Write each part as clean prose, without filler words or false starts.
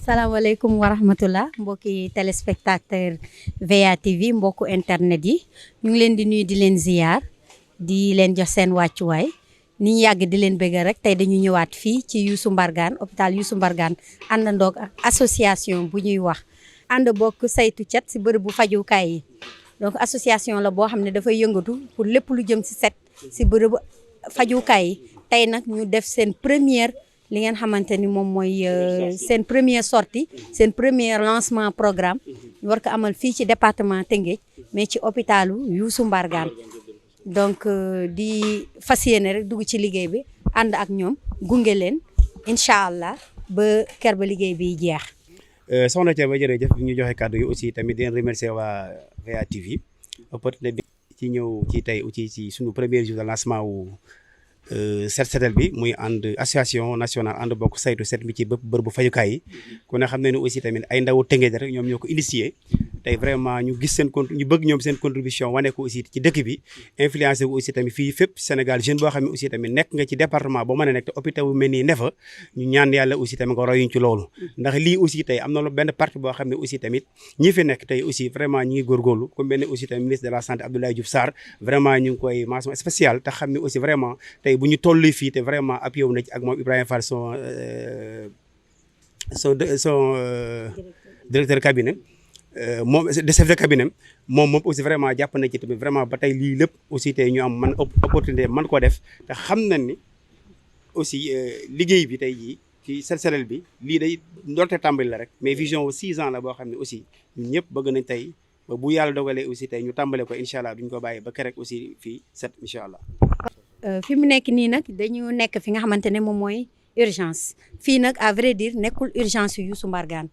salaamaaleykum wa rahmatullah mbokki téléspectateur VA TV mbokku internet yi ñu ngi leen di nuyu di leen ziyaar di leen jox seen wàccuwaay ni ñu yàgg di leen bëgg rek tey dañu ñëwaat fii ci Youssou Mbargane hôpital Youssou Mbargane àndandoog ak association bu ñuy wax ànd bokk saytu cet si bërëb bu fajukaay yi donc association la boo xam ne dafay yëngatu pour lépp lu jëm si set si bërëb fajukaay yi tey nag ñu def seen première li ngeen xamante ni moom mooy seen première sortie seen premier lancement programme ñu war ko amal fii ci département Tëngéej mais ci hôpitalu Youssou Mbargane donc di fas yéene rek dugg ci liggéey bi ànd ak ñoom gunge leen incha allah ba ker ba liggéey bi jeex. soxna Thiaba jërëjëf ñu joxe kàddu yi aussi tamit di leen remercier waa VA TV opportunité bi ci ñëw ci tey aussi ci suñu premier jour de lancement wu set setal bi muy ànd association nationale ànd bokk saytu set bi ci bépp bërëb bu fajukaay yi ku ne xam ne ne aussi tamit ay ndawu Tëngéej rek ñoom ñoo ko initié tey vraiment ñu gis seen ñu bëgg ñoom seen contribution wane ko aussi ci dëkk bi influencé ko aussi tamit fii fépp Sénégal jeune boo xam ne aussi tamit nekk nga ci département boo mën a nekk te hôpital bu mel nii ne fa ñu ñaan yàlla aussi tamit nga royuñ ci loolu ndax lii aussi tey am na benn partie boo xam ne aussi tamit ñi fi nekk tey aussi vraiment ñi ngi góorgóorlu comme benn aussi tamit ministre de la santé Abdoulaye Diouf Sarr vraiment ñu ngi koy mention spéciale te xam ne aussi vraiment tey bu ñu tollu fii te vraiment appuyé wu na ci ak moom Ibrahima Fall son directeur cabinet moom de chef de cabinet moom aussi vraiment jàpp na ci tamit vraiment ba tey lii lépp aussi tey ñu am man opportunité man ko def te xam nañ ni aussi liggéey bi tey jii ci selselel bi lii day ndoorte tàmbali la rek mais vision wu 6 ans la boo xam ne aussi ñun ñëpp bëgg nañ tey ba bu yàlla dogalee aussi tey ñu tàmbale ko incha allah duñ ko bàyyi ba kerek aussi fii set incha allah. fi mu nekk nii nag dañu nekk fi nga xamante ne moom mooy urgence fii nag à vrai dire nekkul urgence yu Youssou Mbargane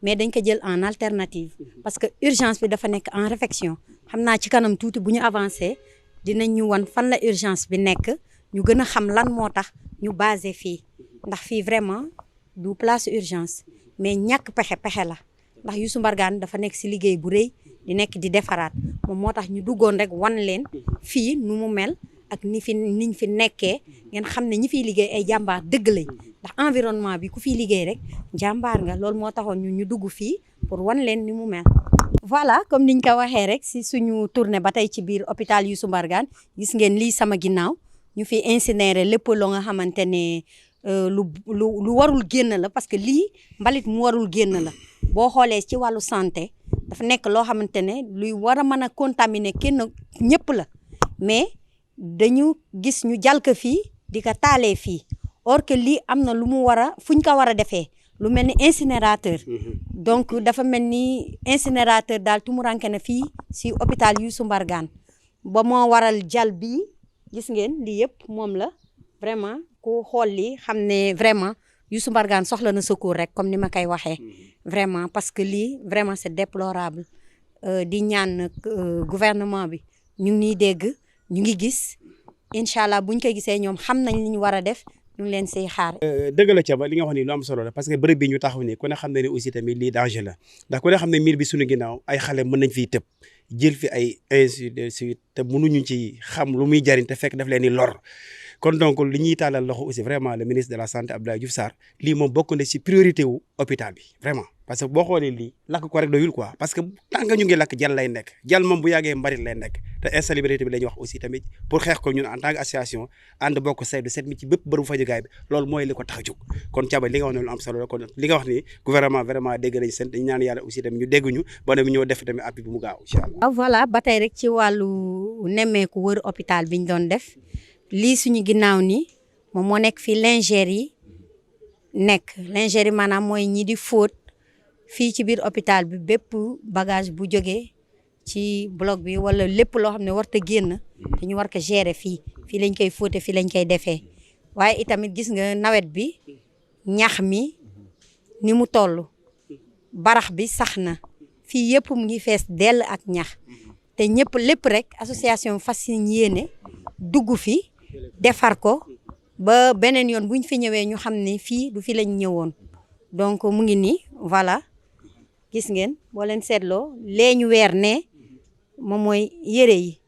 mais dañ ko jël en alternative parce que urgence bi dafa nekk en réflexion xam naa ci kanam tuuti bu ñu avancé dinañ ñu wan fan la urgence bi nekk ñu gën a xam lan moo tax ñu basé fii ndax fii vraiment du place urgence mais ñàkk pexe la ndax Youssou Mbargane dafa nekk si liggéey bu rëy di nekk di defaraat moom moo tax ñu duggoon rek wan leen fii nu mu mel ak niñ fi nekkee ngeen xam ne ñi fiy liggéey ay jàmbaar dëgg lañ ndax environnement bi ku fiy liggéey rek jàmbaar nga loolu moo taxoon ñu dugg fii pour wan leen ni mu mel. voilà comme niñ ko waxee rek si suñu tournée ba tey ci biir hôpital Youssou Mbargane gis ngeen lii sama ginnaaw ñu fi incinéré lépp loo nga xamante ne lu warul génn la parce que lii mbalit mu warul génn la boo xoolee ci wàllu santé dafa nekk loo xamante ne luy war a mën a contaminer kenn ñëpp la mais dañu gis ñu jàll ko fii di ko taalee fii or que lii am na lu mu war a fu ñu ko war a defee lu mel ni incinérateur donc dafa mel ni incinérateur daal tumuranke na fii si hôpital Youssou Mbargane ba moo waral jal bii gis ngeen lii yëpp moom la vraiment ku xool lii xam ne vraiment Youssou Mbargane soxla na secours rek comme ni ma koy waxee vraiment parce que lii vraiment c'est déplorable di ñaan gouvernement bi ñu ngi ñuy dégg ñu ngi gis incha allah buñ ko gisee ñoom xam nañ li ñu war a def ñu ngi leen siy xaar. dëgg la Thiaba li nga wax ni lu am solo la parce que bërëb bi ñu taxaw nii ku ne xam ne ne aussi tamit lii danger la ndax ku ne xam ne miir bi suñu ginnaaw ay xale mën nañ fiy tëb jël fi ay ainsi de suite te mënuñu ci xam lu muy jariñ te fekk daf leen di lor. kon donc li ñuy tàllal loxo aussi vraiment le ministre de la santé Abdoulaye Diouf Sarr lii moom bokk na ci priorité wu hôpital bi vraiment parce que boo xoolee lii lakk ko rek doyul quoi parce que tant que ñu ngi lakk jal lay nekk jal moom bu yàggee mbarit lay nekk te insalubrité bi la ñuy wax aussi tamit pour xeex ko ñun en tant que association ànd bokk saytu set mi ci bépp bërëbu fajukaay bi loolu mooy li ko tax a jóg kon Thiaba li nga wax ne lu am solo la kon li nga wax ni gouvernement vraiment dégg nañ seen dañ ñaan yàlla aussi tamit ñu dégg ñu ba ne ñoo def tamit appui bi mu gaaw incha allah. voilà ba tey rek ci wàllu nemmeeku wër hôpital bi ñu doon def lii suñu ginnaaw ni moom moo nekk fii lingère yi nekk lingère yi maanaam mooy ñi di fóot fii ci biir hôpital bi bépp bagage bu jógee ci bloc bi wala lépp loo xam ne warta génn te ñu war ko gérer fii lañ koy fóote fii lañ koy defee waaye itamit gis nga nawet bi ñax mi ni mu toll barax bi sax na fii yëpp mu ngi fees dell ak ñax te ñëpp lépp rek association fas yéene dugg fi defar ko ba beneen yoon buñ fi ñëwee ñu xam ne fii du fi lañ ñëwoon donc mu ngi nii voilà gis ngeen boo leen seetloo lee ñu weer ne moom mooy yére yi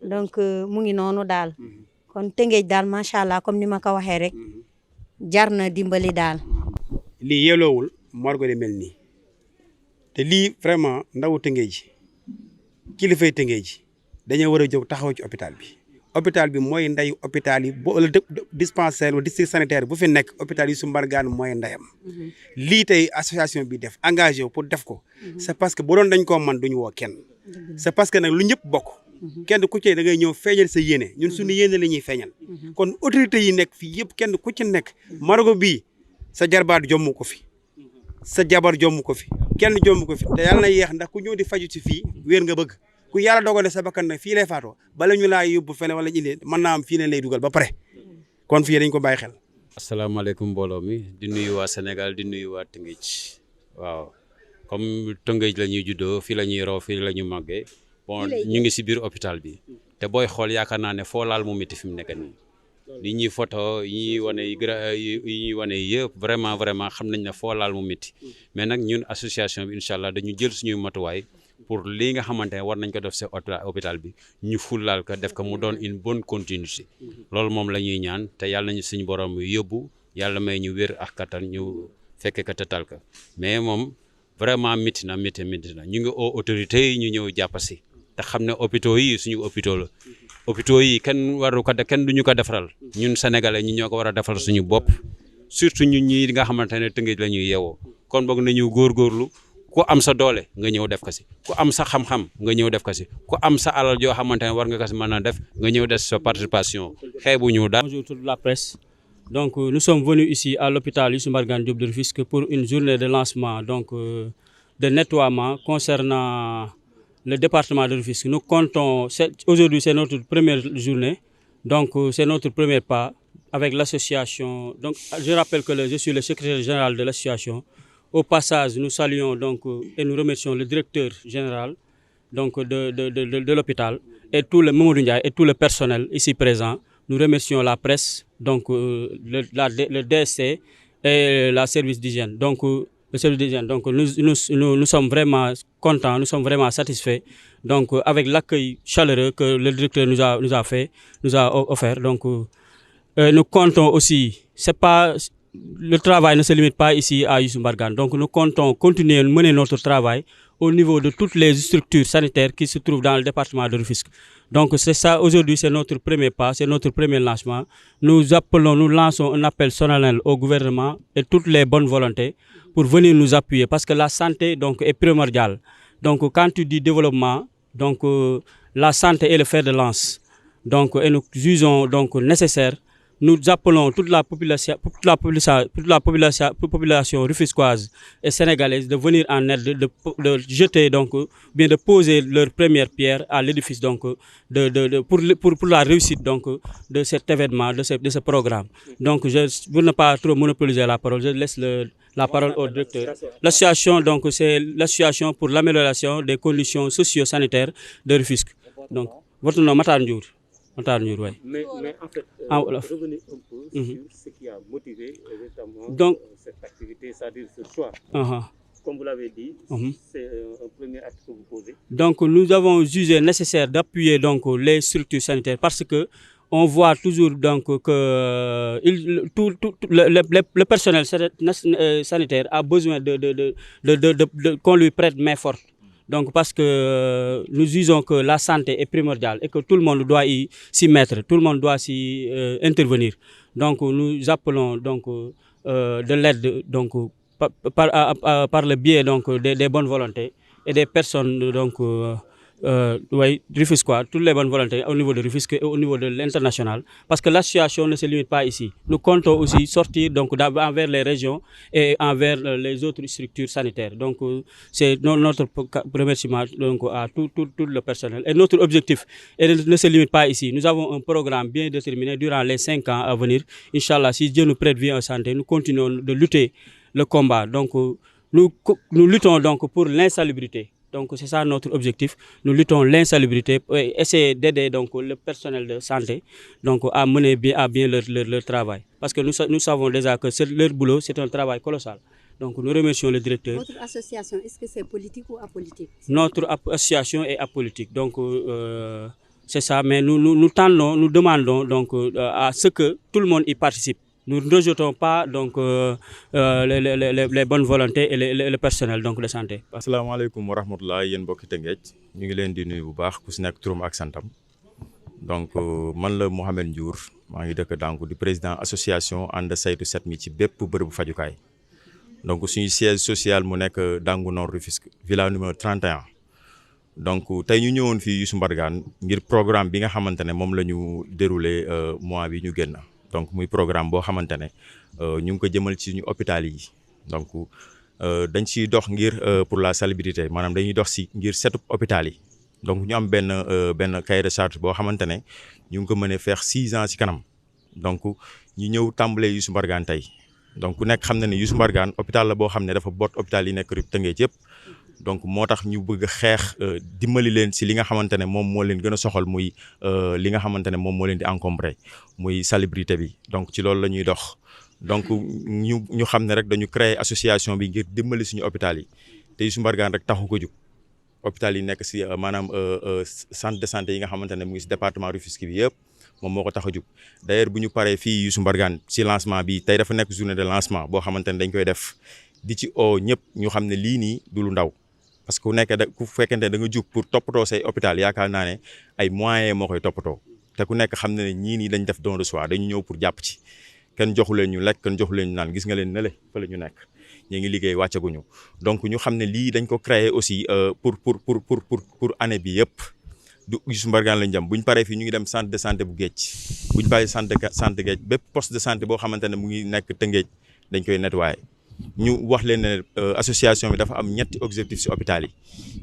donc mu ngi noonu daal kon Tëngéej daal macha allah comme ni ma ko waxee rek jar na dimbali daal. lii yeloowul morgue di mel nii te lii vraiment ndawu Tëngéej kilifay Tëngéej dañoo war a jóg taxaw ci hôpital bi. hôpital bi mooy ndeyu hôpital yi boo la dispensaire wala district sanitaire bu fi nekk hôpital yi su mbargaan mooy ndeyam. lii tey association bi def engagé wu pour def ko. c'est parce que bu doon dañ koo man duñu woo kenn. c'est parce que nag lu ñëpp bokk. kenn ku ci da ngay ñëw feeñal sa yéene ñun suñu yéene la ñuy feeñal. kon autorité yi nekk fii yëpp kenn ku ci nekk morgue bii sa jarbaat jomm ko fi. sa jabar jomm ko fi kenn jomm ko fi te yàlla na yéex ndax ku ñëw di faju ci fii wér nga bëgg. ku yàlla dogale sa bakkan nag fii lay faatoo bala ñu laa yóbbu fene wala indi mën naa am fii leen lay dugal ba pare kon fii dañ ko bàyyi xel. asalaamaaleykum mbooloo mi di nuyu waa Sénégal di nuyu waa Tëngéej waaw comme Tëngéej la ñuy juddoo fii la ñuy raw fii la ñu màggee bon ñu ngi si biir hôpital bi te booy xool yaakaar naa ne foo laal mu métti fi mu nekk nii li ñuy photo yi ñuy wane yëpp vraiment xam nañ ne foo laal mu métti mais nag ñun association bi incha allah dañu jël suñuy matuwaay. pour lii nga xamante ne war nañ ko def ci hôpital bi ñu fullaal ko def ko mu doon une bonne continuité loolu moom la ñuy ñaan te yàlla nañu suñu borom yóbbu yàlla may ñu wér ak kattan ñu fekke ko te tal ko mais moom vraiment métti na ñu ngi au autorité yi ñu ñëw jàpp si te xam ne hôpitaux yi suñu hôpitaux la hôpitaux yi kenn waru ko kenn duñu ko defaral ñun sénégalais ñi ñoo ko war a defal suñu bopp surtout ñun ñi nga xamante ne Tëngéej la ñuy yeewoo kon boog nañu góorgóorlu ku am sa doole nga ñëw def ko si ku am sa xam-xam nga ñëw def ko si ku am sa alal yoo xamante ne war nga ko si mën a def nga ñëw def sa participation xeebuñu daal. Bonjour toute la presse. Donc nous sommes venus ici à l'hôpital Youssou Mbargane Diop de Rufisque pour une journée de lancement de nettoiement concernant le département de Rufisque. Nous comptons, aujourd'hui c'est notre première journée, donc c'est notre premier pas avec l'association. Donc je rappelle que je suis le secrétaire général de l'association. Au passage, nous saluons et nous remercions le directeur général de l'hôpital et tout le personnel ici présent. Nous remercions la presse, le DSC et la service d'hygiène. Le service d'hygiène. Nous sommes vraiment contents, nous sommes vraiment satisfaits. Avec l'accueil chaleureux que le directeur nous a offert. Nous comptons aussi, le travail ne se limite pas ici à Youssou Mbargane. Donc nous comptons continuer à mener notre travail au niveau de toutes les structures sanitaires qui se trouvent dans le département de Rufisque. Donc c'est ça, aujourd'hui c'est notre premier pas, c'est notre premier lancement. Nous lançons un appel solennel au gouvernement et toutes les bonnes volontés pour venir nous appuyer parce que la santé est primordiale. Donc quand tu dis développement, la santé est le fer de lance. Et nous jugeons nécessaire. Nous appelons toute la population rufisquoise et sénégalaise de venir en aide, de jeter bien de poser leur première pierre à l'édifice pour la réussite de cet événement, de ce programme. Donc pour ne pas trop monopoliser la parole, je laisse la parole au directeur. L'association c'est l'association pour l'amélioration des conditions socio-sanitaires de Rufisque. Donc votre nom Matar Ndiour. Mais en fait, revenez un peu sur ce qui a motivé notamment cette activité, c'est-à-dire ce choix. Comme vous l'avez dit, c'est un premier acte que vous posez. Donc nous avons jugé nécessaire d'appuyer les structures sanitaires parce que on voit toujours que le personnel sanitaire a besoin qu'on lui prête main forte. Parce que nous disons que la santé est primordiale et que tout le monde doit s'y mettre, tout le monde doit s'y intervenir. Donc nous appelons de l'aide par le biais des bonnes volontés et des personnes rufisquois, toutes les bonnes volontés au niveau de Rufisque et au niveau de l'international. Parce que l'association ne se limite pas ici. Nous comptons aussi sortir envers les régions et envers les autres structures sanitaires. C'est notre remerciement à tout le personnel. Et notre objectif ne se limite pas ici. Nous avons un programme bien déterminé durant les 5 ans à venir. Inch'Allah, si Dieu nous prête vie en santé, nous continuons de lutter le combat. Nous luttons pour l'insalubrité. C'est ça notre objectif. Nous luttons l'insalubrité et essayer d'aider le personnel de santé à mener à bien leur travail. Parce que nous savons déjà que leur boulot, c'est un travail colossal. Nous remercions le directeur. Votre association, est-ce que c'est politique ou apolitique? Notre association est apolitique. C'est ça, mais nous demandons à ce que tout le monde y participe. Nous ne rejetons pas donc les bonnes volontés et le personnel donc de santé. Asalaamaaleykum wa rahmatulah yéen mbokki Tëngéej ñu ngi leen di nuyu bu baax ku si nekk turam ak santam donc man la Mouhamed Ndiour maa ngi dëkk Dangu di président association ànd saytu set mi ci bépp bërëbu fajukaay donc suñu siège social mu nekk Dangu Nord Rufisque villa numéro 31 donc tey ñu ñëwoon fii Youssou Mbargane ngir programme bi nga xamante ne moom la ñu déroulé mois bi ñu génn. Donc muy programme boo xamante ne ñu ngi ko jëmal ci suñu hôpital yi donc dañ ciy dox ngir pour la salubrité maanaam dañuy dox si ngir setup hôpital yi donc ñu am benn cahier de charge boo xamante ne ñu ngi ko mënee faire 6 ans ci kanam donc ñu ñëw tàmbalee Youssou Mbargane tey donc ku nekk xam na ne Youssou Mbargane hôpital la boo xam ne dafa boot hôpital yi nekk rek Tëngéej yëpp donc moo tax ñu bëgg a xeex dimbali leen si li nga xamante ne moom moo leen gën a soxal muy li nga xamante ne moom moo leen di encombré muy salubrité bi donc ci loolu la ñuy dox donc ñu xam ne rek dañu créer association bi ngir dimbali suñu hôpital yi te Youssou Mbargane rek taxu ko jóg hôpital yi nekk si maanaam centre de santé yi nga xamante ne mu ngi si département Rufisque bi yëpp moom moo ko tax a jóg d'ailleurs bu ñu paree fii Youssou Mbargane si lancement bi tey dafa nekk journée de lancement boo xamante ne dañ koy def di ci oo ñëpp ñu xam ne lii nii du lu ndaw. Parce que ku fekkente da nga jug pour toppatoo say hôpital yaakaar naa ne ay moyens moo koy toppatoo te ku nekk xam na ne ñii nii dañ def don de soi dañu ñëw pour jàpp ci kenn joxu leen ñu lekk kenn joxu leen ñu naan gis nga leen nële fa la ñu nekk ñu ngi liggéey wàccaguñu donc ñu xam ne lii dañ ko créer aussi pour année bi yëpp du Youssou Mbargane lañ jëm bu ñu paree fii ñu ngi dem centre de santé bu Géej bu ñu paree centre Géej bépp poste de santé boo xamante ne mu ngi nekk Tëngéej dañ koy nettoyer. ñu wax leen ne association bi dafa am ñetti objectif ci hôpital yi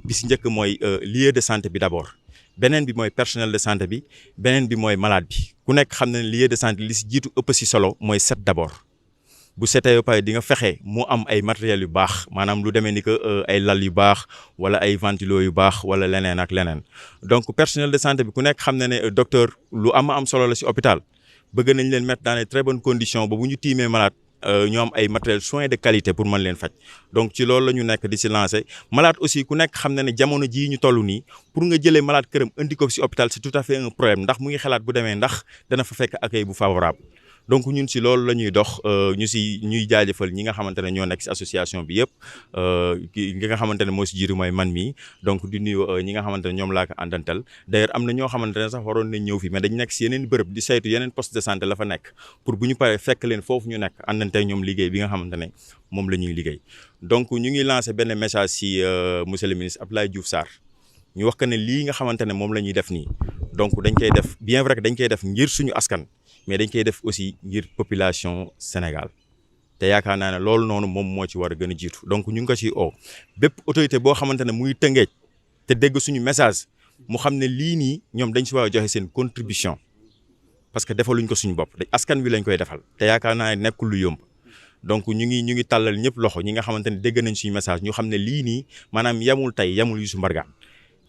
bi ci njëkk mooy lieu de santé bi d'abord beneen bi mooy personnel de santé bi beneen bi mooy malade bi ku nekk xam na ne lieu de santé li ci jiitu ëpp ci solo mooy set d'abord bu setee ba pare di nga fexe mu am ay matériels yu baax maanaam lu demee ni que ay lal yu baax wala ay ventilo yu baax wala leneen ak leneen donc personnel de santé bi ku nekk xam na ne docteur lu am solo la ci hôpital bëgg nañ leen mettre dans les très bonnes conditions ba bu ñu tiimee malade ñoo am ay matériels soins de qualité pour mën leen faj donc ci loolu la ñu nekk di si lancer malade aussi ku nekk xam na ne jamono jii ñu toll nii pour nga jëlee malade këram indi ko si hôpital c'est tout à fait un problème ndax mu ngi xalaat bu demee ndax dana fa fekk accueil bu favorable donc ñun si loolu la ñuy dox ñuy jaajëfal ñi nga xamante ne ñoo nekk si association bi yëpp ki nga xamante ne moo si jiitu mooy man mii donc di nuyu ñi nga xamante ne ñoom laa ko àndantal d'ailleurs am na ñoo xamante ne sax waroon nañ ñëw fii mais dañ nekk si yeneen bërëb di saytu yeneen poste de santé la fa nekk pour bu ñu paree fekk leen foofu ñu nekk àndante ñoom liggéey bi nga xamante ne moom la ñuy liggéey donc ñu ngi lancé benn message si monsieur le ministre Abdoulaye Diouf Sarr ñu wax que ne lii nga xamante ne moom la ñuy def nii donc dañ koy def bien vrai que dañ koy def ngir suñu askan mais dañ koy def aussi ngir population Sénégal te yaakaar naa ne loolu noonu moom moo ci war a gën a jiitu donc ñu ngi ko ciy oo bépp autorité boo xamante ne muy Tëngéej te dégg suñu message mu xam ne lii nii ñoom dañ si war a joxe seen contribution parce que defaluñ ko suñu bopp askan wi lañ koy defal te yaakaar naa ne nekkul lu yomb donc ñu ngi tàllal ñëpp loxo ñi nga xamante ne dégg nañ suñu message ñu xam ne lii nii maanaam yamul Youssou Mbargane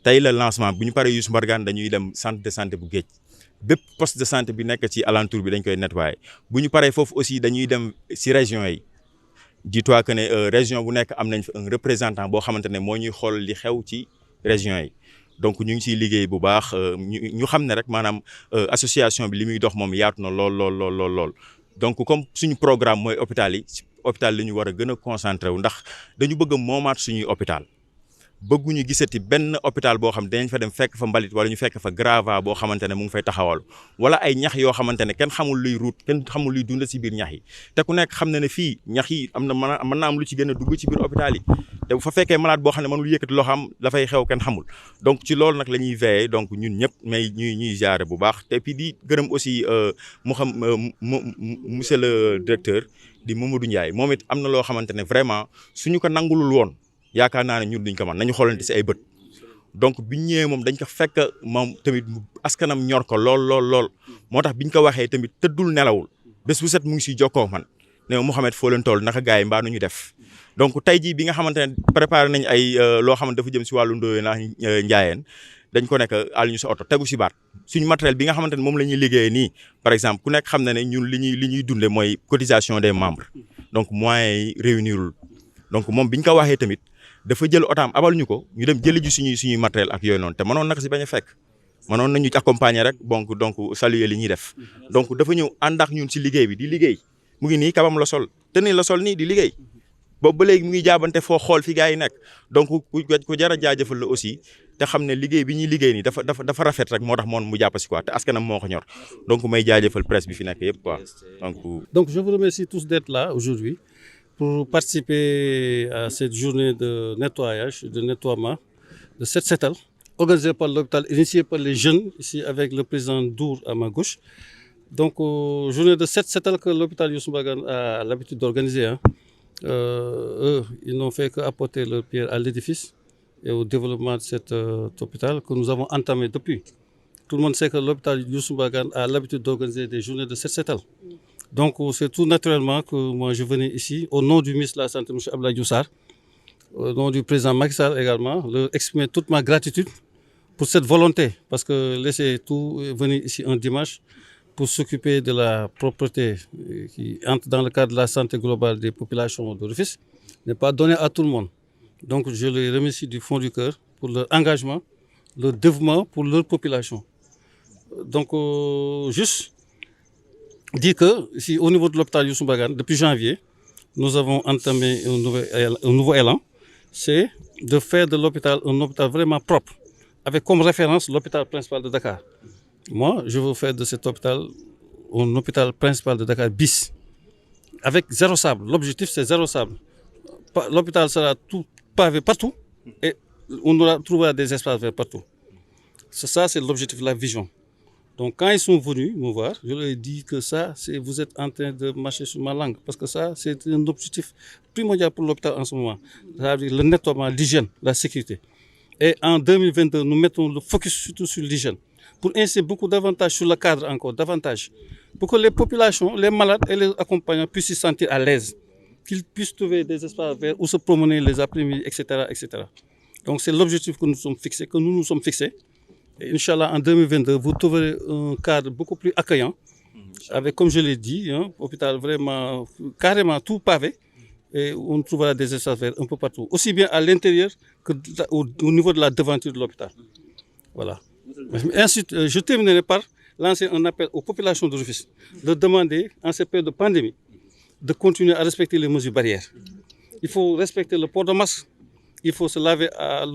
tey la lancement bu ñu paree Youssou Mbargane dañuy dem centre de santé bu Géej bépp poste de santé bi nekk ci alentour bi dañ koy nettoyer bu ñu paree foofu aussi dañuy dem ci région yi dis-toi que ne région bu nekk am nañ fa un représentant boo xamante ne moo ñuy xool li xew ci région yi donc ñu ngi ciy liggéey bu baax ñu xam ne rek maanaam association bi li muy dox moom yaatu na lool donc comme suñu programme mooy hôpital yi hôpital la ñu war a gën a concentré wu ndax dañu bëgg a moomaat suñuy hôpital bëgguñu gisati benn hôpital boo xam dañ fa dem fekk fa mbalit wala ñu fekk fa grava boo xamante ne mu ngi fay taxawal wala ay ñax yoo xamante ne kenn xamul luy route kenn xamul luy dund ci biir ñax yi te ku nekk xam na ne fii ñax yi am na mën naa am lu ci gën a dugg ci biir hôpital yi te bu fa fekkee malade boo xam ne mënul yëkkati loo xam dafay xew kenn xamul donc ci loolu nag la ñuy veiller donc ñun ñëpp mais ñuy jaare bu baax te puis di gërëm aussi monsieur le directeur di Mamadou Ndiaye moom it am na loo xamante ne vraiment suñu ko nangulul woon yaakaar naa ne ñun duñ ko mën nañu xoolante ci ay bët donc biñ ñëwee moom dañ ko fekk moom tamit askanam ñor ko lool moo tax biñ ko waxee tamit tëddul nelawul bés bu set mu ngi siy jokkoo man ne Mouhamed foo leen toll naka gars yi mbaa nu ñu def donc tey jii bi nga xamante ne préparé nañ ay loo xamante dafa jëm si wàllu Ndoye naa Njaayeen dañ ko nekk àll ñu sa oto tegu si baat suñu matériel bi nga xamante ne moom la ñuy liggéeyee nii par exemple ku nekk xam na ne ñun li ñuy dundee mooy cotisation des membres donc moyens yi réunirul donc moom biñ ko waxee tamit dafa jël otaam abal ñu ko ñu dem jëli ji suñuy matériel ak yooyu noonu te mënoon naka si bañ a fekk mënoon nañu accompagner rek donc saluer li ñuy def donc dafa ñëw ànd ak ñun si liggéey bi di liggéey mu ngi nii kabam la sol tenue la sol nii di liggéey boobu ba léegi mu ngi jaabante foo xool fi gars yi nekk donc ku jar a jaajëfal la aussi te xam ne liggéey bi ñuy liggéey nii dafa rafet rek moo tax moom mu jàpp si quoi te askanam moo ko ñor donc may jaajëfal presse bi fi nekk yëpp quoi donc je vous remercie tous d'être là aujourd'hui pour participer à cette journée de nettoyage, de nettoiement de Set Setal, organisée par l'hôpital, initiée par les jeunes, ici avec le président Dour à ma gauche. Donc, journée de Set Setal que l'hôpital Youssou Mbargane a l'habitude d'organiser. Hein. Eux, ils n'ont fait qu'apporter leur pierre à l'édifice et au développement de cet hôpital que nous avons entamé depuis. Tout le monde sait que l'hôpital Youssou Mbargane a l'habitude d'organiser des journées de Set Setal. Donc, c'est tout naturellement que moi je venais ici, au nom du ministre de la Santé, M. Abdoulaye Diouf Sarr, au nom du président Macky Sall également, leur exprimer toute ma gratitude pour cette volonté, parce que laisser tout venir ici un dimanche pour s'occuper de la propreté qui entre dans le cadre de la santé globale des populations de Rufisque n'est pas donné à tout le monde. Donc, je les remercie du fond du cœur pour leur engagement, leur dévouement pour leur population. Donc, juste dire que, ici, au niveau de l'hôpital Youssou Mbargane, depuis janvier, nous avons entamé un nouveau élan, c'est de faire de l'hôpital un hôpital vraiment propre, avec comme référence l'hôpital principal de Dakar. Moi, je veux faire de cet hôpital un hôpital principal de Dakar bis, avec zéro sable. L'objectif, c'est zéro sable. L'hôpital sera tout pavé partout et on trouvera des espaces verts partout. Ça, c'est l'objectif, la vision. Donc, quand ils sont venus me voir, je leur ai dit que ça, vous êtes en train de marcher sur ma langue. Parce que ça, c'est un objectif primordial pour l'hôpital en ce moment. C'est-à-dire le nettoiement, l'hygiène, la sécurité. Et en 2022, nous mettons le focus surtout sur l'hygiène. Pour ainsi beaucoup davantage sur le cadre encore, davantage. Pour que les populations, les malades et les accompagnants puissent se sentir à l'aise. Qu'ils puissent trouver des espaces verts où se promener les après-midi, etc., etc. Donc, c'est l'objectif que nous nous sommes fixés. Et Inch'Allah, en 2022, vous trouverez un cadre beaucoup plus accueillant, avec, comme je l'ai dit, un hôpital vraiment, carrément tout pavé, et on trouvera des espaces verts un peu partout, aussi bien à l'intérieur qu'au niveau de la devanture de l'hôpital. Voilà. Ensuite, je terminerai par lancer un appel aux populations de Rufisque, de demander, en cette période de pandémie, de continuer à respecter les mesures barrières. Il faut respecter le port de masque, il faut se laver à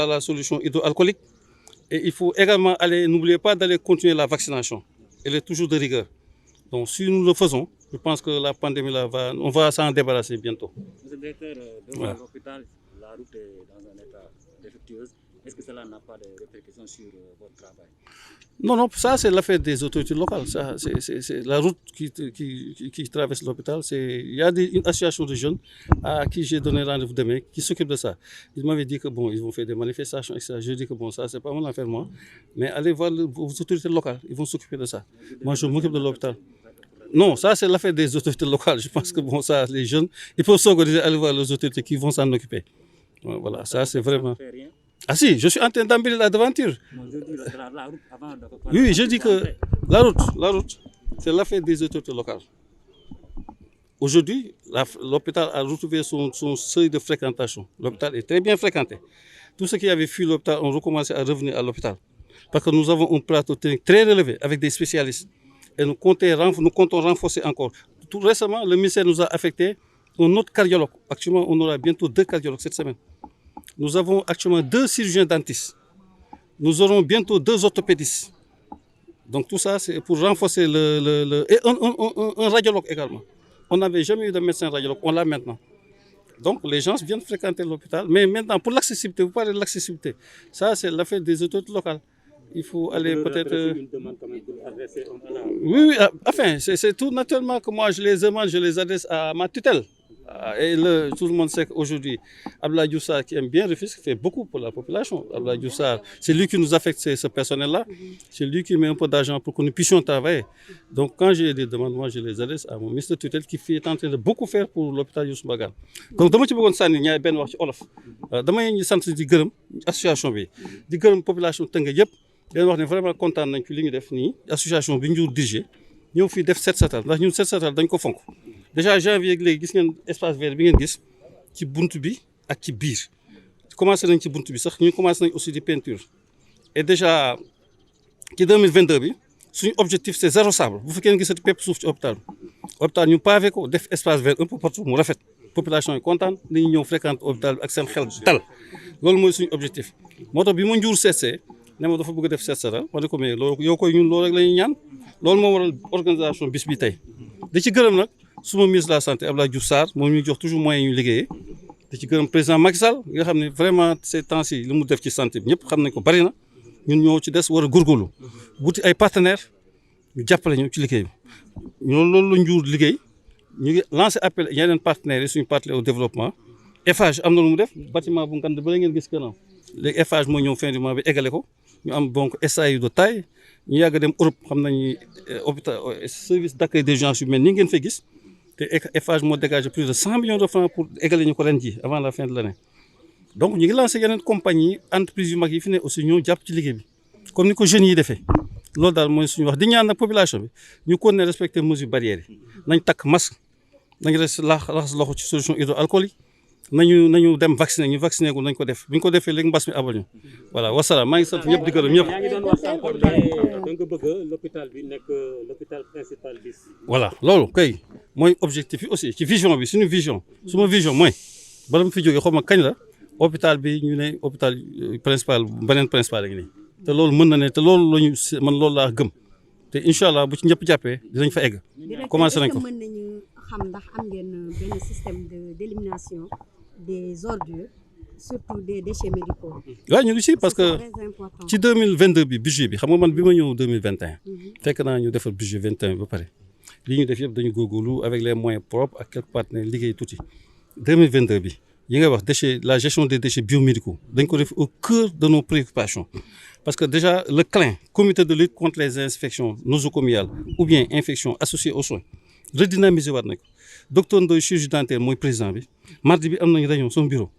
la solution hydroalcoolique, et il faut également aller, n'oubliez pas d'aller continuer la vaccination. Elle est toujours de rigueur. Donc si nous le faisons, je pense que la pandémie là, on va s'en débarrasser bientôt. Monsieur le directeur, devant l'hôpital, la route est dans un état défectueux. Est-ce que cela n'a pas de répercussions sur votre travail? Non, ça c'est l'affaire des autorités locales. Ça, c'est la route qui traverse l'hôpital. Il y a une association de jeunes à qui j'ai donné rendez-vous demain qui s'occupe de ça. Ils m'avaient dit que bon, ils vont faire des manifestations, etc. Je dis que bon, ça c'est pas mon affaire moi. Mais allez voir vos autorités locales, ils vont s'occuper de ça. Moi je m'occupe de l'hôpital. Non, ça c'est l'affaire des autorités locales. Je pense que bon, ça, les jeunes, ils peuvent s'organiser, aller voir les autorités qui vont s'en occuper. Voilà, ça c'est vraiment. Ah si, je suis en train d'embellir la devanture. Oui, je dis que la route, c'est l'affaire des autorités locales. Aujourd'hui, l'hôpital a retrouvé son seuil de fréquentation. L'hôpital est très bien fréquenté. Tous ceux qui avaient fui l'hôpital ont recommencé à revenir à l'hôpital. Parce que nous avons un plateau technique très relevé avec des spécialistes. Et nous comptons renforcer encore. Tout récemment, le ministère nous a affecté un autre cardiologue. Actuellement, on aura bientôt 2 cardiologues cette semaine. Nous avons actuellement 2 chirurgiens dentistes. Nous aurons bientôt 2 orthopédistes. Donc tout ça, c'est pour renforcer et un radiologue également. On n'avait jamais eu de médecin radiologue, on l'a maintenant. Donc les gens viennent fréquenter l'hôpital. Mais maintenant, pour l'accessibilité, vous parlez de l'accessibilité. Ça, c'est l'affaire des autorités locales. Il faut aller peut-être... Oui, enfin, c'est tout naturellement que moi je les demande, je les adresse à ma tutelle. Et tout le monde sait qu'aujourd'hui, Abdoulaye Diouf Sarr, qui aime bien Rufisque, fait beaucoup pour la population. Abdoulaye Diouf Sarr, c'est lui qui nous affecte ce personnel-là. C'est lui qui met un peu d'argent pour que nous puissions travailler. Donc quand j'ai des demandes, moi je les adresse à mon ministre de tutelle qui est en train de beaucoup faire pour l'hôpital Youssou Mbargane. Donc dama ci bëggoon sànni ñaari benn wax ci olof. Damay ñu sant di gërëm association bi, di gërëm population Tëngéej yëpp. Leen wax ne vraiment kontaan nañ ci li ñu def nii association bi ñu dirigé ñëw fii def Set Setal ndax ñun Set Setal dañ ko fonk. Déjà janvier léegi gis ngeen espace vert bi ngeen gis ci bunt bi ak ci biir commencé nañ ci bunt bi sax ñu commencé nañ aussi di peinture et déjà ci 2022 bi suñu objectif c'est 0 sable bu fekkee ngeen gisati pepp suuf ci hôpital bi hôpital ñu pavé ko def espace vert un peu partout mu rafet population yi kontaan dañuy ñëw fréquente hôpital bi ak seen xel dal loolu mooy suñu objectif moo tax bi ma Ndiour seetsee ne ma dafa bëgg a def seet setal ma ne ko mais loolu yow koy ñun loolu rek la ñuy ñaan loolu moo waral organisation bis bi tey da ci gërëm nag suma ministre de la santé Abdoulaye Diouf Sarr moom ñuy jox toujours moyens ñu liggéeyee da ci gërëm président Macky Sall nga xam ne vraiment ces temps-ci li mu def ci santé bi ñëpp xam nañ ko bari na ñun ñoo ci des war a góorgóorlu wuti ay partenaires ñu jàppale ñu ci liggéey bi ñoo loolu la Ndiour liggéey ñu ngi lancé appel yeneen partenaires yi suñu partenaire au développement Eiffage am na lu mu def bâtiment bu ngand ba la ngeen gis kanam léegi Eiffage moo ñëw fin du mois bi eggale ko ñu am donc SAU de taille ñu yàgg dem Europe xam nañu hôpital service d'accueil d'urgence yu mel ni ngeen fay gis te Eiffage moo dégagé plus de 100 millions de francs pour égaler ñu ko ren ji avant la fin de l'année donc ñu ngi lancé yeneen compagnie entreprise yu mag yi fi ne aussi ñoo jàpp ci liggéey bi comme ni ko jeunes yi defee loolu daal mooy suñu wax di ñaan nag population bi ñu continuer respecter mesures barrières yi nañ takk masque nañ raxas loxo ci solution hydroalcoolique nañu dem vacciner ñu vacciner ko nañ ko def bu ñu ko defee léegi mbas mi abal ñu voilà wasalaam maa ngi sant ñëpp di gërëm ñëpp. yaa ngi doon wax sànq da nga bëgg l'hôpital bi nekk l'hôpital principal bi. voilà loolu kay mooy objectif yi aussi ci vision bi suñu vision suma vision mooy bala mu fi jógee xaw ma kañ la hôpital bi ñu ne hôpital principal beneen principal la ngi nii te loolu mën na ne te loolu la ñu man loolu laa gëm te incha allah bu ci ñëpp jàppee dinañ fa egg. commencé nañ ko mën nañu xam ndax am ngeen benn système d'élimination des ordures surtout des déchets médicaux. waaw ñu ngi si parce que ci 2022 bi budget bi xam nga man bi ma ñëw 2021. fekk naa ñu defar budget 21 ba pare li ñu def yëpp dañu góorgóorlu avec les moyens propres ak quelques partenaires liggéey tuuti 2022 bi yi nga wax déchets la gestion des déchets biomédicaux dañ ko def au cœur de nos préoccupations parce que déjà le CLIN comité de lutte contre les infections nosocomiales ou bien infections associées aux soins redynamiser waat nañ ko docteur Ndoye chirurgie dentaire mooy président bi mardi bi am nañ réunion son bureau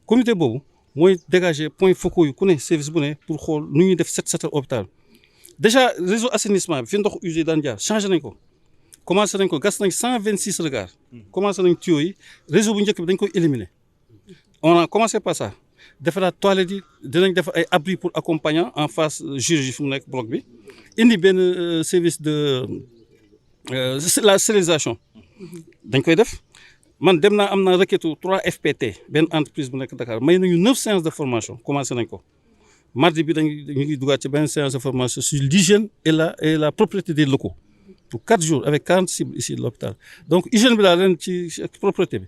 comité boobu mooy dégager points focaux yu ku ne service bu ne pour xool nu ñuy def setal hôpital déjà réseau assainissement bi fi ndox usé daan jaar changé nañ ko commencé nañ ko gas nañ 126 regards commencé nañ tuyaux yi réseau bu njëkk bi dañ koy éliminer on a commencé par ça defaraat toilettes yi dinañ def ay abris pour accompagnant en face chirurgie fu mu nekk bloc bi indi benn service de la stérilisation dañ koy def man dem naa am naa requête 3 FPT benn entreprise bu nekk Dakar may nañu 9 séances de formation commencé nañ ko mardi bi ñu ngi dugaat ci benn séance de formation sur l'hygiène et la propreté des locaux pour 4 jours avec 40 cibles ici de l'hôpital donc hygiène bi laa leen ci propreté bi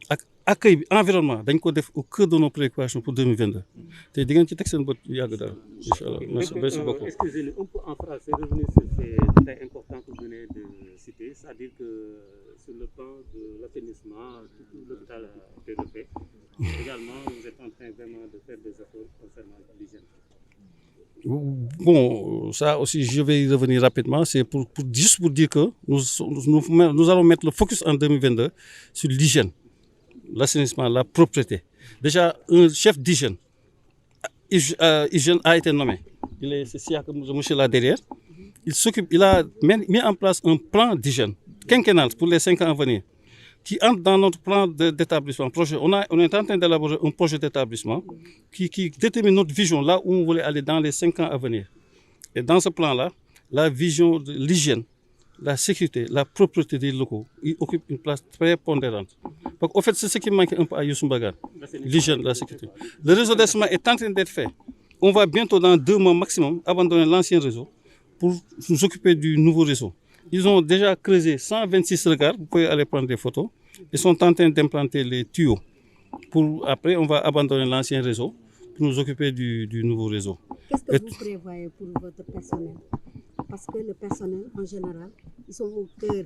ak accueil bi environnement dañ ko def au cœur de nos préoccupations pour 2022 te di ngeen ci teg seen bët yàgg dara incha allah merci beaucoup. Excusez-nous, on peut en français revenir sur ces détails importants que vous venez de citer, c'est-à-dire que sur le plan de l'assainissement, tout l'hôpital a été refait. Également, vous êtes en train vraiment de faire des efforts concernant l'hygiène. Bon, ça aussi, je vais y revenir rapidement. C'est juste pour dire que nous allons mettre le focus en 2022 sur l'hygiène, l'assainissement, la propreté. Déjà, un chef d'hygiène a été nommé. C'est Siak, monsieur là derrière. Il a mis en place un plan d'hygiène quinquennal pour les 5 ans à venir qui entre dans notre plan d'établissement. On est en train d'élaborer un projet d'établissement qui détermine notre vision là où on voulait aller dans les 5 ans à venir. Et dans ce plan-là, la vision de l'hygiène, la sécurité, la propreté des locaux, il occupe une place très pondérante. Donc, au fait, c'est ce qui manque un peu à Youssou Mbargane, l'hygiène, la sécurité. Le réseau d'assainissement est en train d'être fait. On va bientôt, dans 2 mois maximum, abandonner l'ancien réseau pour nous occuper du nouveau réseau. Ils ont déjà creusé 126 regards, vous pouvez aller prendre des photos. Ils sont en train d'implanter les tuyaux. Après, on va abandonner l'ancien réseau pour nous occuper du nouveau réseau. Qu'est-ce que vous prévoyez pour votre personnel? Parce que le personnel, en général, ils sont au cœur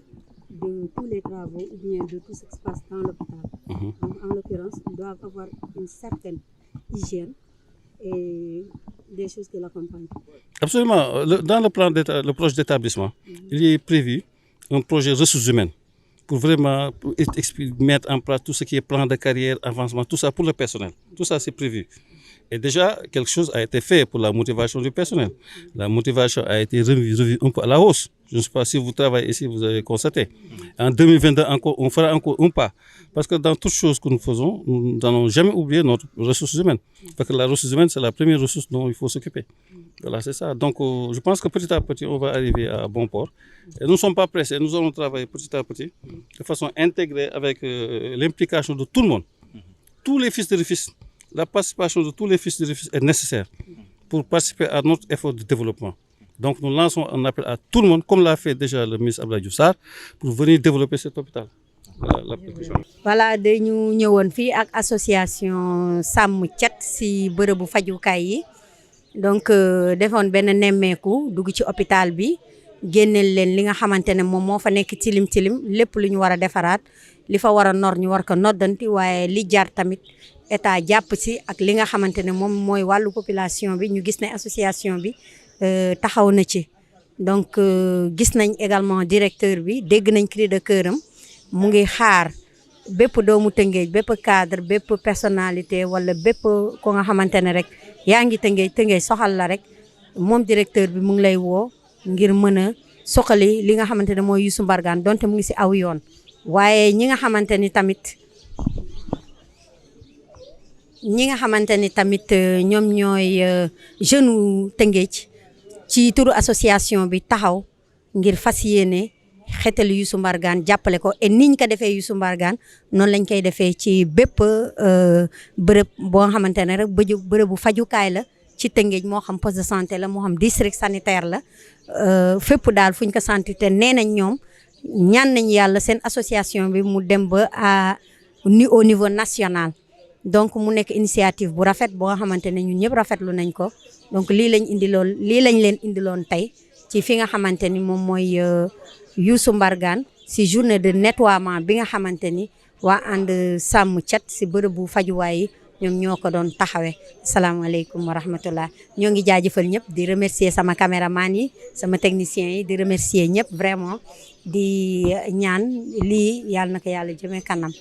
de tous les travaux ou bien de tout ce qui se passe dans l'hôpital. Donc, en l'occurrence, ils doivent avoir une certaine hygiène et des choses qui l'accompagnent. Absolument. Dans le projet d'établissement, il est prévu un projet ressources humaines pour vraiment mettre en place tout ce qui est plan de carrière, avancement, tout ça pour le personnel. Tout ça, c'est prévu. Et déjà, quelque chose a été fait pour la motivation du personnel. La motivation a été revue un peu à la hausse. Je ne sais pas si vous travaillez ici, vous avez constaté. En 2022, on fera encore un pas. Parce que dans toutes choses que nous faisons, nous n'allons jamais oublier notre ressources humaines. Parce que la ressource humaine, c'est la première ressource dont il faut s'occuper. Voilà, c'est ça. Donc, je pense que petit à petit, on va arriver à bon port. Et nous ne sommes pas pressés. Nous allons travailler petit à petit, de façon intégrée avec l'implication de tout le monde. Tous les fils de Rufisque. La participation de tous les fils de Rufisque est nécessaire pour participer à notre effort de développement. Donc nous lançons un appel à tout le monde, comme l'a fait déjà le ministre Abdoulaye Diouf Sarr, pour venir développer cet hôpital. Voilà, dañu ñëwoon fii ak association Sàmm Cet si bërëbu fajukaay yi donc defoon benn nemmeeku dugg ci hôpital bi génneel leen li nga xamante ne moom moo fa nekk tilim lépp lu ñu war a defaraat li fa war a nor ñu war ko noddanti waaye li jaar tamit état jàpp ci ak li nga xamante ne moom mooy wàllu population bi ñu gis ne association bi taxaw na ci donc gis nañ également directeur bi dégg nañ cri de cœur am mu ngi xaar bépp doomu Tëngéej bépp cadre bépp personnalité wala bépp ko nga xamante ne rek yaa ngi Tëngéej soxal la rek moom directeur bi mu ngi lay woo ngir mën a soxali li nga xamante ne mooy Youssou Mbargane donte mu ngi ci aw yoon waaye ñi nga xamante ni tamit ñoom ñooy jeune u Tëngéej ci turu association bi taxaw ngir fas yéene xetali Youssou Mbargane jàppale ko et niñ ko defee Youssou Mbargane noonu lañ koy defee ci bépp bërëb boo xamante ne rek bërëbu fajukaay la ci Tëngéej moo xam poste de santé la moo xam district sanitaire la fépp daal fuñ ko santi te nee nañ ñoom ñaan nañ yàlla seen association bi mu dem ba au niveau national donc mu nekk initiative bu rafet boo nga xamante ne ñun ñëpp rafetlu nañ ko donc lii lañ leen indiloon tey ci fi nga xamante ni moom mooy Youssou Mbargane si journée de nettoiement bi nga xamante ni waa ànd Sàmm Cet si bërëbu fajuwaay yi ñoom ñoo ko doon taxawee asalaamaaleykum wa rahmatullah ñoo ngi jaajëfal ñëpp di remercier sama caméraman yi sama technicien yi di remercier ñëpp vraiment di ñaan lii yàlla na ko yàlla jëmee kanam